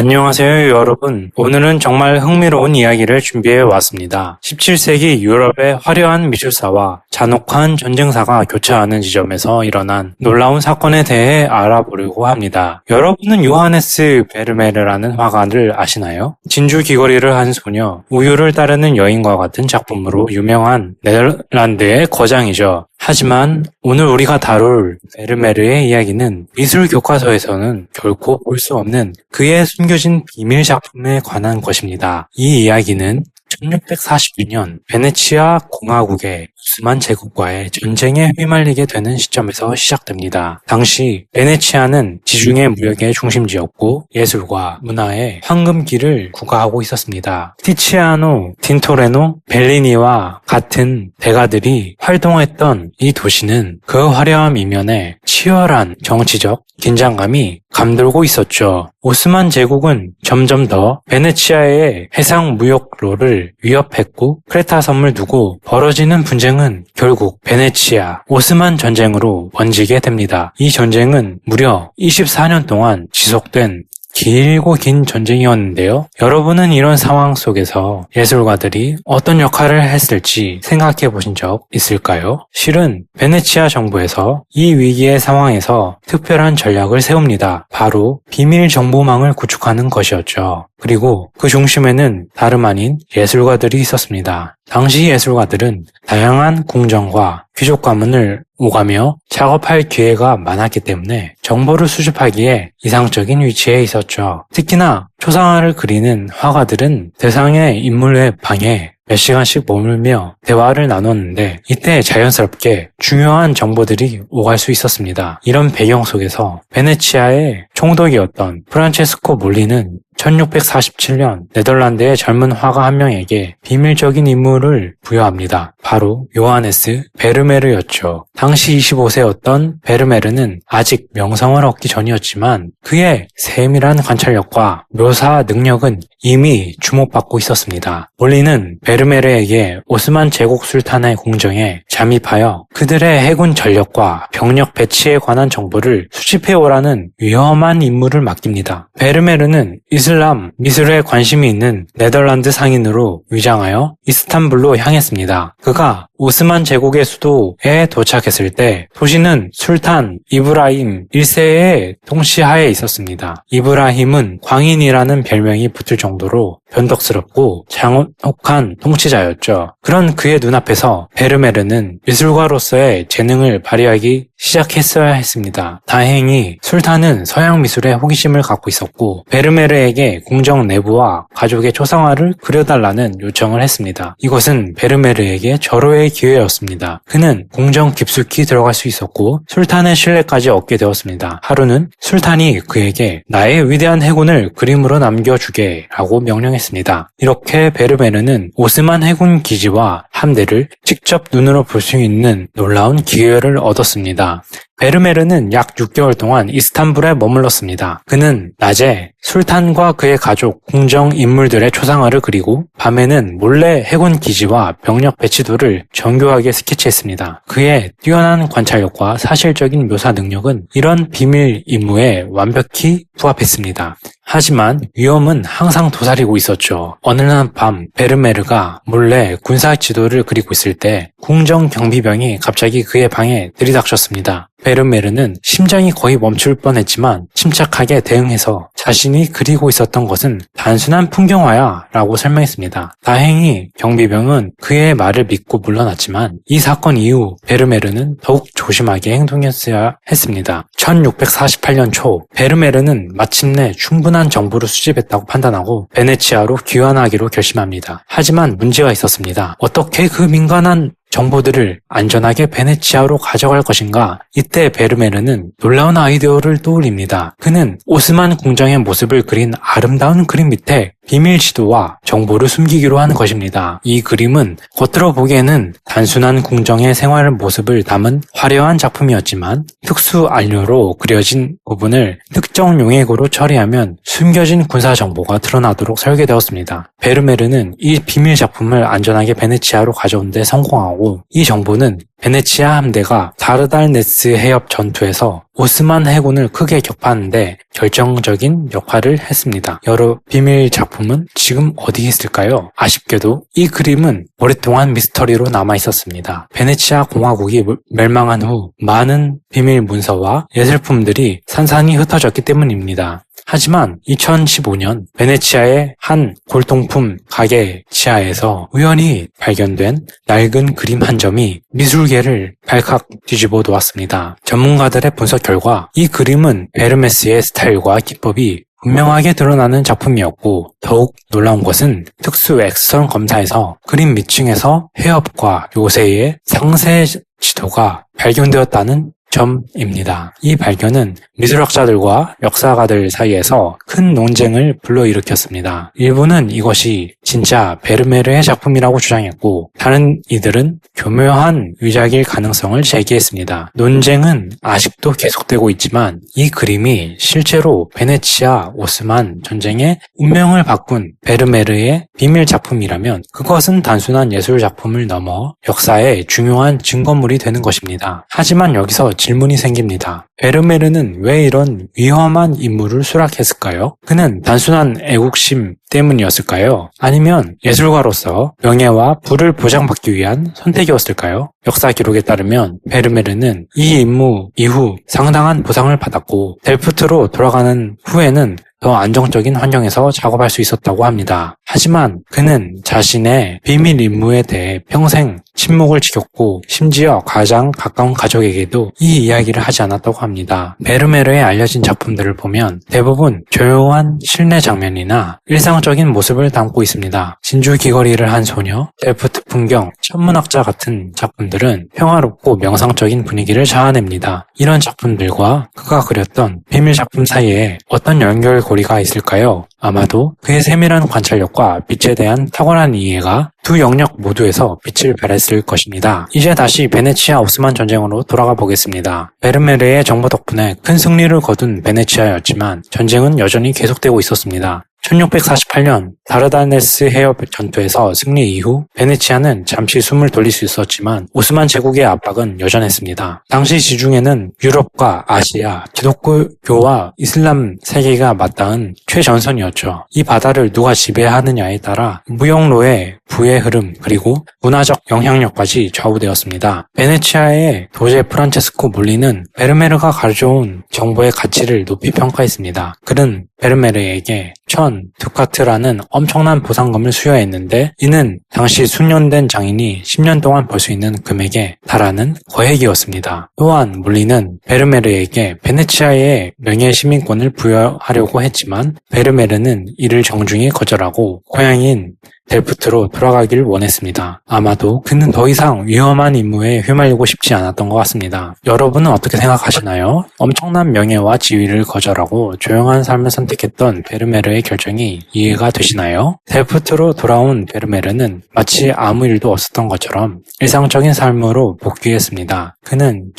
안녕하세요, 여러분. 오늘은 정말 흥미로운 이야기를 준비해 왔습니다. 17세기 유럽의 화려한 미술사와 잔혹한 전쟁사가 교차하는 지점에서 일어난 놀라운 사건에 대해 알아보려고 합니다. 여러분은 요하네스 베르메르라는 화가를 아시나요? 진주 귀걸이를 한 소녀, 우유를 따르는 여인과 같은 작품으로 유명한 네덜란드의 거장이죠. 하지만 오늘 우리가 다룰 베르메르의 이야기는 미술 교과서에서는 결코 볼 수 없는 그의 숨겨진 비밀 작품에 관한 것입니다. 이 이야기는 1642년 베네치아 공화국의 오스만 제국과의 전쟁에 휘말리게 되는 시점에서 시작됩니다. 당시 베네치아는 지중해 무역의 중심지였고 예술과 문화의 황금기를 구가하고 있었습니다. 티치아노, 틴토레노, 벨리니와 같은 대가들이 활동했던 이 도시는 그 화려함 이면에 치열한 정치적 긴장감이 감돌고 있었죠. 오스만 제국은 점점 더 베네치아의 해상 무역로를 위협했고 크레타 섬을 두고 벌어지는 분쟁은 결국 베네치아 오스만 전쟁으로 번지게 됩니다. 이 전쟁은 무려 24년 동안 지속된 길고 긴 전쟁이었는데요. 여러분은 이런 상황 속에서 예술가들이 어떤 역할을 했을지 생각해 보신 적 있을까요? 실은 베네치아 정부에서 이 위기의 상황에서 특별한 전략을 세웁니다. 바로 비밀 정보망을 구축하는 것이었죠. 그리고 그 중심에는 다름 아닌 예술가들이 있었습니다. 당시 예술가들은 다양한 궁정과 귀족 가문을 오가며 작업할 기회가 많았기 때문에 정보를 수집하기에 이상적인 위치에 있었죠. 특히나 초상화를 그리는 화가들은 대상의 인물의 방에 몇 시간씩 머물며 대화를 나눴는데 이때 자연스럽게 중요한 정보들이 오갈 수 있었습니다. 이런 배경 속에서 베네치아의 총독이었던 프란체스코 몰리는 1647년 네덜란드의 젊은 화가 한 명에게 비밀적인 임무를 부여합니다. 바로 요하네스 베르메르였죠. 당시 25세였던 베르메르는 아직 명성을 얻기 전이었지만 그의 세밀한 관찰력과 묘사 능력은 이미 주목받고 있었습니다. 몰리는 베르메르에게 오스만 제국 술탄의 궁정에 잠입하여 그들의 해군 전력과 병력 배치에 관한 정보를 수집해오라는 위험한 임무를 맡깁니다. 베르메르는 이슬람 미술에 관심이 있는 네덜란드 상인으로 위장하여 이스탄불로 향했습니다. 그가 오스만 제국의 수도에 도착했을 때 도시는 술탄 이브라힘 1세의 통치하에 있었습니다. 이브라힘은 광인이라는 별명이 붙을 정도로 변덕스럽고 잔혹한 통치자였죠. 그런 그의 눈앞에서 베르메르는 미술가로서의 재능을 발휘하기 시작했어야 했습니다. 다행히 술탄은 서양 미술에 호기심을 갖고 있었고 베르메르에게 궁정 내부와 가족의 초상화를 그려달라는 요청을 했습니다. 이것은 베르메르에게 절호의 기회였습니다. 그는 궁정 깊숙이 들어갈 수 있었고 술탄의 신뢰까지 얻게 되었습니다. 하루는 술탄이 그에게 나의 위대한 해군을 그림으로 남겨주게 라고 명령했습니다. 이렇게 베르메르는 오스만 해군 기지와 함대를 직접 눈으로 볼 수 있는 놀라운 기회를 얻었습니다. 베르메르는 약 6개월 동안 이스탄불에 머물렀습니다. 그는 낮에 술탄과 그의 가족, 궁정 인물들의 초상화를 그리고 밤에는 몰래 해군 기지와 병력 배치도를 정교하게 스케치했습니다. 그의 뛰어난 관찰력과 사실적인 묘사 능력은 이런 비밀 임무에 완벽히 부합했습니다. 하지만 위험은 항상 도사리고 있었죠. 어느 날 밤 베르메르가 몰래 군사 지도를 그리고 있을 때 궁정 경비병이 갑자기 그의 방에 들이닥쳤습니다. 베르메르는 심장이 거의 멈출 뻔했지만 침착하게 대응해서 자신이 그리고 있었던 것은 단순한 풍경화야 라고 설명했습니다. 다행히 경비병은 그의 말을 믿고 물러났지만 이 사건 이후 베르메르는 더욱 조심하게 행동했어야 했습니다. 1648년 초 베르메르는 마침내 충분한 정보를 수집했다고 판단하고 베네치아로 귀환하기로 결심합니다. 하지만 문제가 있었습니다. 어떻게 그 민감한 정보들을 안전하게 베네치아로 가져갈 것인가? 이때 베르메르는 놀라운 아이디어를 떠올립니다. 그는 오스만 궁정의 모습을 그린 아름다운 그림 밑에 비밀 지도와 정보를 숨기기로 하는 것입니다. 이 그림은 겉으로 보기에는 단순한 궁정의 생활 모습을 담은 화려한 작품이었지만 특수 안료로 그려진 부분을 특정 용액으로 처리하면 숨겨진 군사 정보가 드러나도록 설계되었습니다. 베르메르는 이 비밀 작품을 안전하게 베네치아로 가져온 데 성공하고 이 정보는 베네치아 함대가 다르달네스 해협 전투에서 오스만 해군을 크게 격파하는데 결정적인 역할을 했습니다. 여러 비밀 작품은 지금 어디 있을까요? 아쉽게도 이 그림은 오랫동안 미스터리로 남아 있었습니다. 베네치아 공화국이 멸망한 후 많은 비밀 문서와 예술품들이 산산이 흩어졌기 때문입니다. 하지만 2015년 베네치아의 한 골동품 가게 지하에서 우연히 발견된 낡은 그림 한 점이 미술계를 발칵 뒤집어 놓았습니다. 전문가들의 분석 결과 이 그림은 베르메스의 스타일과 기법이 분명하게 드러나는 작품이었고, 더욱 놀라운 것은 특수 X선 검사에서 그림 밑층에서 해협과 요새의 상세 지도가 발견되었다는 점입니다. 이 발견은 미술학자들과 역사가들 사이에서 큰 논쟁을 불러일으켰습니다. 일부는 이것이 진짜 베르메르의 작품이라고 주장했고, 다른 이들은 교묘한 위작일 가능성을 제기했습니다. 논쟁은 아직도 계속되고 있지만 이 그림이 실제로 베네치아 오스만 전쟁의 운명을 바꾼 베르메르의 비밀 작품이라면 그것은 단순한 예술 작품을 넘어 역사의 중요한 증거물이 되는 것입니다. 하지만 여기서 질문이 생깁니다. 베르메르는 왜 이런 위험한 인물을 수락했을까요? 그는 단순한 애국심 때문이었을까요? 아니면 예술가로서 명예와 부를 보장받기 위한 선택이었을까요? 역사 기록에 따르면 베르메르는 이 임무 이후 상당한 보상을 받았고 델프트로 돌아가는 후에는 더 안정적인 환경에서 작업할 수 있었다고 합니다. 하지만 그는 자신의 비밀 임무에 대해 평생 침묵을 지켰고 심지어 가장 가까운 가족에게도 이 이야기를 하지 않았다고 합니다. 베르메르의 알려진 작품들을 보면 대부분 조용한 실내 장면이나 일상적인 모습을 담고 있습니다. 진주 귀걸이를 한 소녀, 델프트 풍경, 천문학자 같은 작품들은 평화롭고 명상적인 분위기를 자아냅니다. 이런 작품들과 그가 그렸던 비밀 작품 사이에 어떤 연결고리가 있을까요? 아마도 그의 세밀한 관찰력과 빛에 대한 탁월한 이해가 두 영역 모두에서 빛을 발했을 것입니다. 이제 다시 베네치아 오스만 전쟁으로 돌아가 보겠습니다. 베르메르의 정보 덕분에 큰 승리를 거둔 베네치아였지만 전쟁은 여전히 계속되고 있었습니다. 1648년 다르다네스 해협 전투에서 승리 이후 베네치아는 잠시 숨을 돌릴 수 있었지만 오스만 제국의 압박은 여전했습니다. 당시 지중해는 유럽과 아시아, 기독교와 이슬람 세계가 맞닿은 최전선이었죠. 이 바다를 누가 지배하느냐에 따라 무역로의 부의 흐름 그리고 문화적 영향력까지 좌우되었습니다. 베네치아의 도제 프란체스코 몰리는 베르메르가 가져온 정보의 가치를 높이 평가했습니다. 그는 베르메르에게 1000 두카트라는 엄청난 보상금을 수여했는데 이는 당시 숙련된 장인이 10년 동안 벌 수 있는 금액에 달하는 거액이었습니다. 또한 몰리는 베르메르에게 베네치아의 명예시민권을 부여하려고 했지만 베르메르는 이를 정중히 거절하고 고향인 델프트로 돌아가길 원했습니다. 아마도 그는 더 이상 위험한 임무에 휘말리고 싶지 않았던 것 같습니다. 여러분은 어떻게 생각하시나요? 엄청난 명예와 지위를 거절하고 조용한 삶을 선택했던 베르메르의 결정이 이해가 되시나요? 델프트로 돌아온 베르메르는 마치 아무 일도 없었던 것처럼 일상적인 삶으로 복귀했습니다. 그는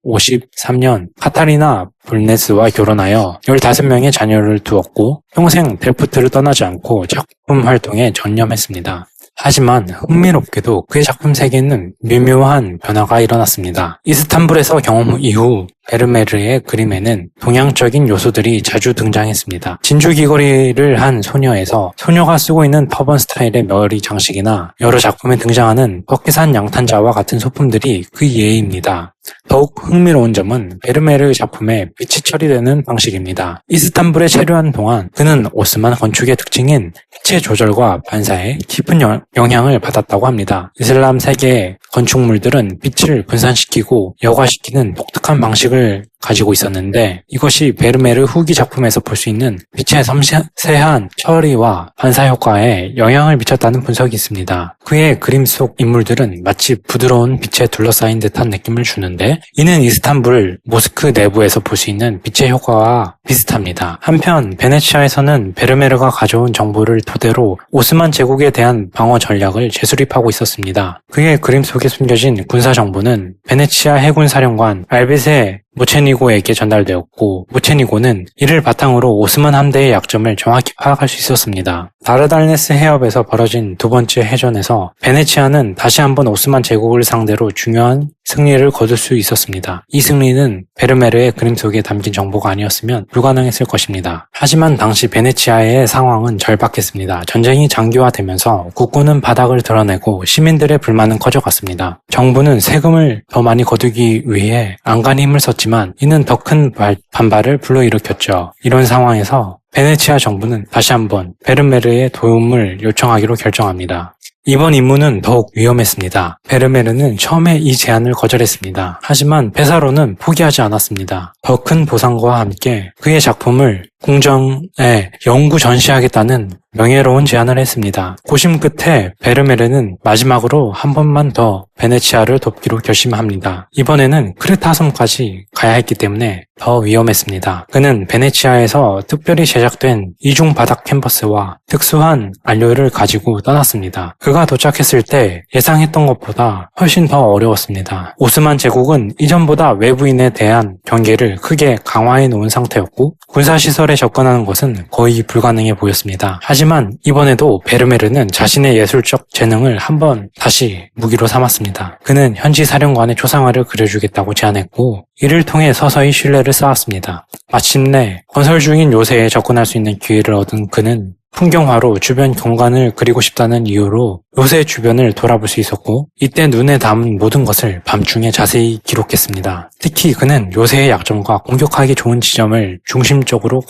1653년 카타리나 볼네스와 결혼하여 15명의 자녀를 두었고 평생 델프트를 떠나지 않고 작품 활동에 전념했습니다. 하지만 흥미롭게도 그의 작품 세계는 미묘한 변화가 일어났습니다. 이스탄불에서 경험 이후 베르메르의 그림에는 동양적인 요소들이 자주 등장했습니다. 진주 귀걸이를 한 소녀에서 소녀가 쓰고 있는 터번 스타일의 머리 장식이나 여러 작품에 등장하는 꺾이산 양탄자와 같은 소품들이 그 예입니다. 더욱 흥미로운 점은 베르메르 작품에 빛이 처리되는 방식입니다. 이스탄불에 체류한 동안 그는 오스만 건축의 특징인 빛의 조절과 반사에 깊은 영향을 받았다고 합니다. 이슬람 세계의 건축물들은 빛을 분산시키고 여과시키는 독특한 방식을 가지고 있었는데 이것이 베르메르 후기 작품에서 볼 수 있는 빛의 섬세한 처리와 반사 효과에 영향을 미쳤다는 분석이 있습니다. 그의 그림 속 인물들은 마치 부드러운 빛에 둘러싸인 듯한 느낌을 주는데 이는 이스탄불 모스크 내부에서 볼 수 있는 빛의 효과와 비슷합니다. 한편 베네치아에서는 베르메르가 가져온 정보를 토대로 오스만 제국에 대한 방어 전략을 재수립하고 있었습니다. 그의 그림 속에 숨겨진 군사 정보는 베네치아 해군 사령관 알베세 무체니고에게 전달되었고 무체니고는 이를 바탕으로 오스만 함대의 약점을 정확히 파악할 수 있었습니다. 다르달네스 해협에서 벌어진 두 번째 해전에서 베네치아는 다시 한번 오스만 제국을 상대로 중요한 승리를 거둘 수 있었습니다. 이 승리는 베르메르의 그림 속에 담긴 정보가 아니었으면 불가능했을 것입니다. 하지만 당시 베네치아의 상황은 절박했습니다. 전쟁이 장기화되면서 국군은 바닥을 드러내고 시민들의 불만은 커져갔습니다. 정부는 세금을 더 많이 거두기 위해 안간히 힘을 썼지만 이는 더 큰 반발을 불러일으켰죠. 이런 상황에서 베네치아 정부는 다시 한번 베르메르의 도움을 요청하기로 결정합니다. 이번 임무는 더욱 위험했습니다. 베르메르는 처음에 이 제안을 거절했습니다. 하지만 페사로는 포기하지 않았습니다. 더 큰 보상과 함께 그의 작품을 궁정에 영구 전시하겠다는 명예로운 제안을 했습니다. 고심 끝에 베르메르는 마지막으로 한 번만 더 베네치아를 돕기로 결심합니다. 이번에는 크레타 섬까지 가야 했기 때문에 더 위험했습니다. 그는 베네치아에서 특별히 제작된 이중 바닥 캔버스와 특수한 안료를 가지고 떠났습니다. 그가 도착했을 때 예상했던 것보다 훨씬 더 어려웠습니다. 오스만 제국은 이전보다 외부인에 대한 경계를 크게 강화해 놓은 상태였고 군사시설에 접근하는 것은 거의 불가능해 보였습니다. 하지만 이번에도 베르메르는 자신의 예술적 재능을 한번 다시 무기로 삼았습니다. 그는 현지 사령관의 초상화를 그려주겠다고 제안했고 이를 통해 서서히 신뢰를 쌓았습니다. 마침내 건설 중인 요새에 접근할 수 있는 기회를 얻은 그는 풍경화로 주변 경관을 그리고 싶다는 이유로 요새 주변을 돌아볼 수 있었고 이때 눈에 담은 모든 것을 밤중에 자세히 기록했습니다. 특히 그는 요새의 약점과 공격하기 좋은 지점을 중심적으로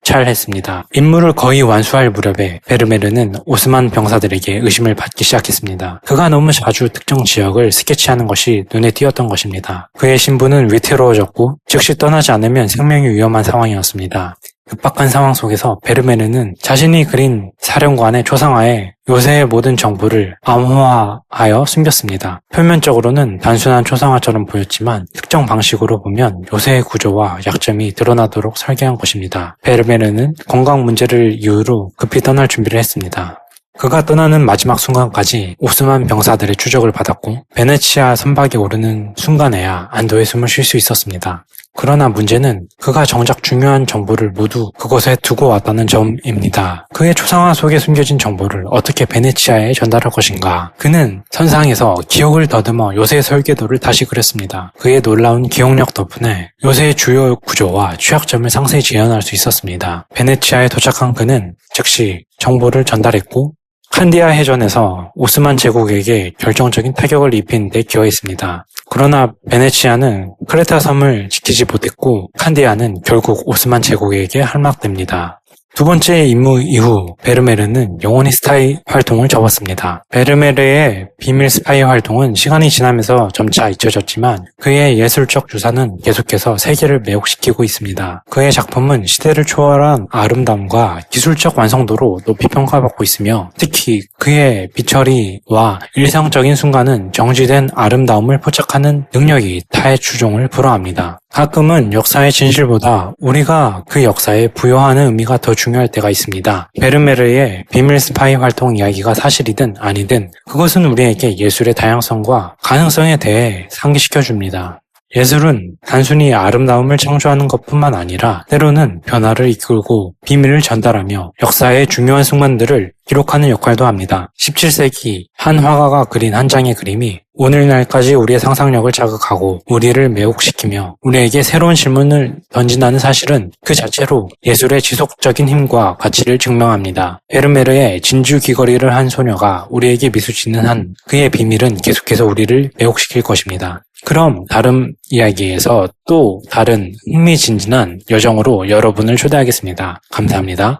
관찰했습니다. 임무를 거의 완수할 무렵에 베르메르는 오스만 병사들에게 의심을 받기 시작했습니다. 그가 너무 자주 특정 지역을 스케치하는 것이 눈에 띄었던 것입니다. 그의 신분은 위태로워졌고 즉시 떠나지 않으면 생명이 위험한 상황이었습니다. 급박한 상황 속에서 베르메르는 자신이 그린 사령관의 초상화에 요새의 모든 정보를 암호화하여 숨겼습니다. 표면적으로는 단순한 초상화처럼 보였지만 특정 방식으로 보면 요새의 구조와 약점이 드러나도록 설계한 것입니다. 베르메르는 건강 문제를 이유로 급히 떠날 준비를 했습니다. 그가 떠나는 마지막 순간까지 오스만 병사들의 추적을 받았고 베네치아 선박에 오르는 순간에야 안도의 숨을 쉴 수 있었습니다. 그러나 문제는 그가 정작 중요한 정보를 모두 그곳에 두고 왔다는 점입니다. 그의 초상화 속에 숨겨진 정보를 어떻게 베네치아에 전달할 것인가. 그는 선상에서 기억을 더듬어 요새의 설계도를 다시 그렸습니다. 그의 놀라운 기억력 덕분에 요새의 주요 구조와 취약점을 상세히 재현할 수 있었습니다. 베네치아에 도착한 그는 즉시 정보를 전달했고 칸디아 해전에서 오스만 제국에게 결정적인 타격을 입힌 데 기여했습니다. 그러나 베네치아는 크레타 섬을 지키지 못했고 칸디아는 결국 오스만 제국에게 할막됩니다. 두 번째 임무 이후 베르메르는 영원히 스파이 활동을 접었습니다. 베르메르의 비밀 스파이 활동은 시간이 지나면서 점차 잊혀졌지만 그의 예술적 유산은 계속해서 세계를 매혹시키고 있습니다. 그의 작품은 시대를 초월한 아름다움과 기술적 완성도로 높이 평가받고 있으며 특히 그의 빛처리와 일상적인 순간은 정지된 아름다움을 포착하는 능력이 타의 추종을 불허합니다. 가끔은 역사의 진실보다 우리가 그 역사에 부여하는 의미가 더 중요할 때가 있습니다. 베르메르의 비밀 스파이 활동 이야기가 사실이든 아니든 그것은 우리에게 예술의 다양성과 가능성에 대해 상기시켜줍니다. 예술은 단순히 아름다움을 창조하는 것뿐만 아니라 때로는 변화를 이끌고 비밀을 전달하며 역사의 중요한 순간들을 기록하는 역할도 합니다. 17세기 한 화가가 그린 한 장의 그림이 오늘날까지 우리의 상상력을 자극하고 우리를 매혹시키며 우리에게 새로운 질문을 던진다는 사실은 그 자체로 예술의 지속적인 힘과 가치를 증명합니다. 베르메르의 진주 귀걸이를 한 소녀가 우리에게 미소 짓는 한 그의 비밀은 계속해서 우리를 매혹시킬 것입니다. 그럼 다른 이야기에서 또 다른 흥미진진한 여정으로 여러분을 초대하겠습니다. 감사합니다.